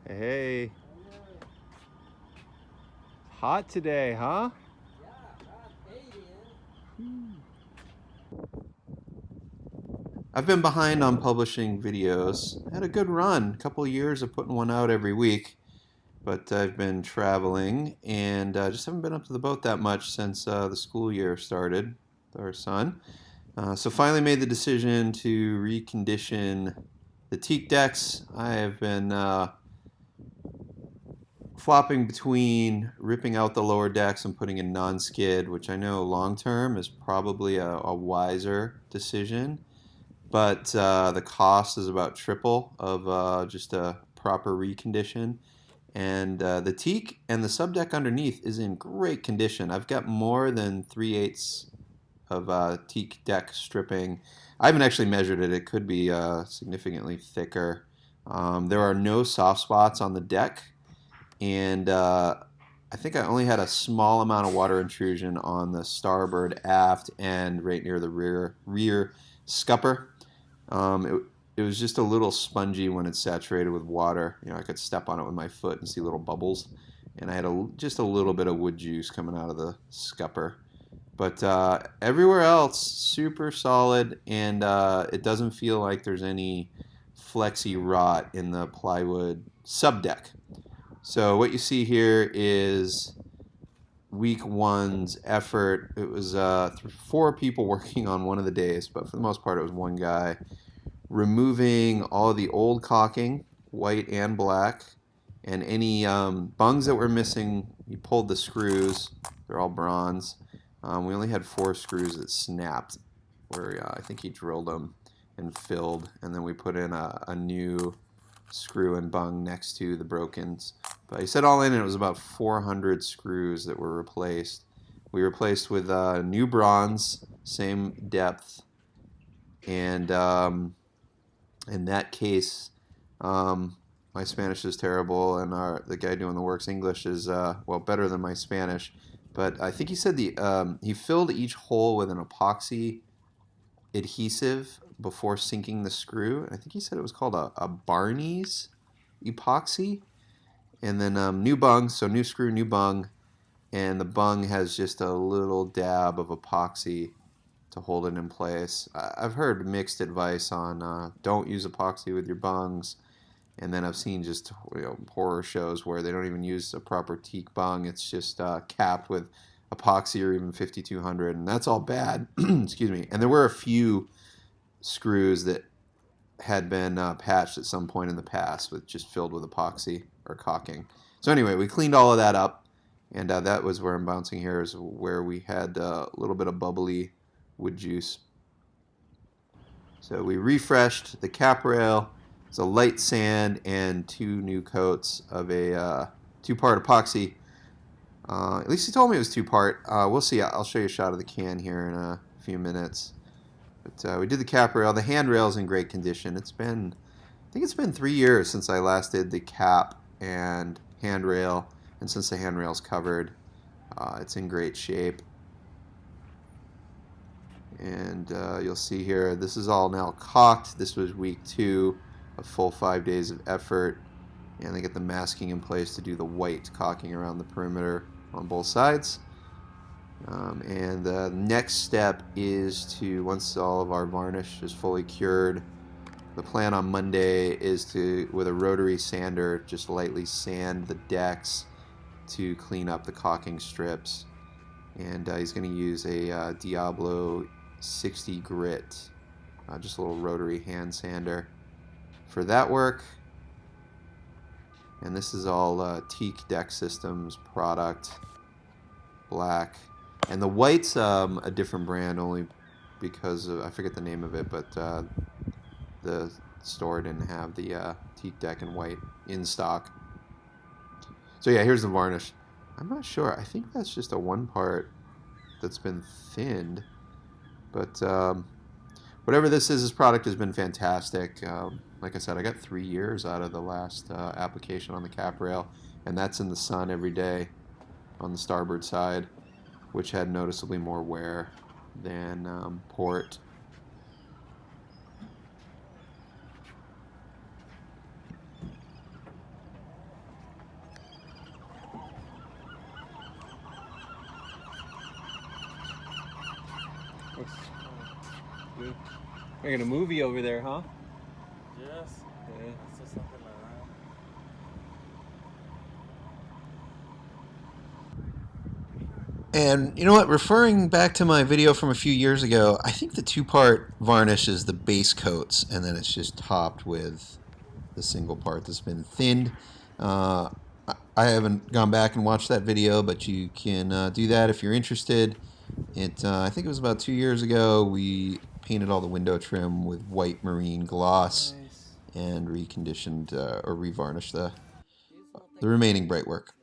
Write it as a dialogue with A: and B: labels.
A: Hey, hot today, huh? I've been behind on publishing videos. I had a good run, a couple of years of putting one out every week, but I've been traveling and just haven't been up to the boat that much since the school year started with our son. So finally made the decision to recondition the teak decks. I have been flopping between ripping out the lower decks and putting in non-skid, which I know long term is probably a wiser decision, but the cost is about triple of just a proper recondition. And the teak and the subdeck underneath is in great condition. I've got more than 3/8 of teak deck stripping. I haven't actually measured it. It could be significantly thicker. There are no soft spots on the deck, and I think I only had a small amount of water intrusion on the starboard aft and right near the rear scupper. It was just a little spongy when it's saturated with water. I could step on it with my foot and see little bubbles, and I had just a little bit of wood juice coming out of the scupper. But everywhere else, super solid, and it doesn't feel like there's any flexy rot in the plywood subdeck. So what you see here is week one's effort. It was 4 people working on one of the days, but for the most part it was one guy removing all of the old caulking, white and black, and any bungs that were missing. He pulled the screws. They're all bronze. We only had 4 screws that snapped, where I think he drilled them and filled, and then we put in a new screw and bung next to the brokens. But he said all in it was about 400 screws that were replaced. We replaced with new bronze, same depth, and in that case, my Spanish is terrible, and the guy doing the work's English is better than my Spanish. But I think he said he filled each hole with an epoxy adhesive before sinking the screw. I think he said it was called a Barney's epoxy. And then new bung, so new screw, new bung, and the bung has just a little dab of epoxy to hold it in place. I've heard mixed advice on don't use epoxy with your bungs, and then I've seen just horror shows where they don't even use a proper teak bung. It's just capped with epoxy or even 5200, and that's all bad. Excuse me. And there were a few screws that had been patched at some point in the past with just filled with epoxy or caulking. So anyway, we cleaned all of that up, and that was where I'm bouncing here, is where we had a little bit of bubbly wood juice. So we refreshed the cap rail. It's a light sand and 2 new coats of a 2-part epoxy. At least he told me it was 2-part. We'll see. I'll show you a shot of the can here in a few minutes. But we did the cap rail. The handrail's in great condition. I think it's been 3 years since I last did the cap and handrail, and since the handrail's covered, it's in great shape. And you'll see here, this is all now caulked. This was week 2, a full 5 days of effort, and they get the masking in place to do the white caulking around the perimeter on both sides. And the next step is to, once all of our varnish is fully cured, the plan on Monday is to, with a rotary sander, just lightly sand the decks to clean up the caulking strips. And he's going to use a Diablo 60 grit, just a little rotary hand sander for that work. And this is all Teak Deck Systems product, black. And the white's a different brand, only because I forget the name of it, but the store didn't have the Teak Deck in white in stock. So yeah, here's the varnish. I'm not sure. I think that's just a 1-part that's been thinned. But whatever this is, this product has been fantastic. Like I said, I got 3 years out of the last application on the cap rail, and that's in the sun every day on the starboard side, which had noticeably more wear than port. Making a movie over there, huh?
B: Yes.
A: Yeah.
B: I saw something like that.
A: And you know what? Referring back to my video from a few years ago, I think the two-part varnish is the base coats, and then it's just topped with the single part that's been thinned. Uh, I haven't gone back and watched that video, but you can do that if you're interested. I think it was about 2 years ago. We painted all the window trim with white marine gloss
B: Nice.
A: and reconditioned or revarnished the remaining bright work.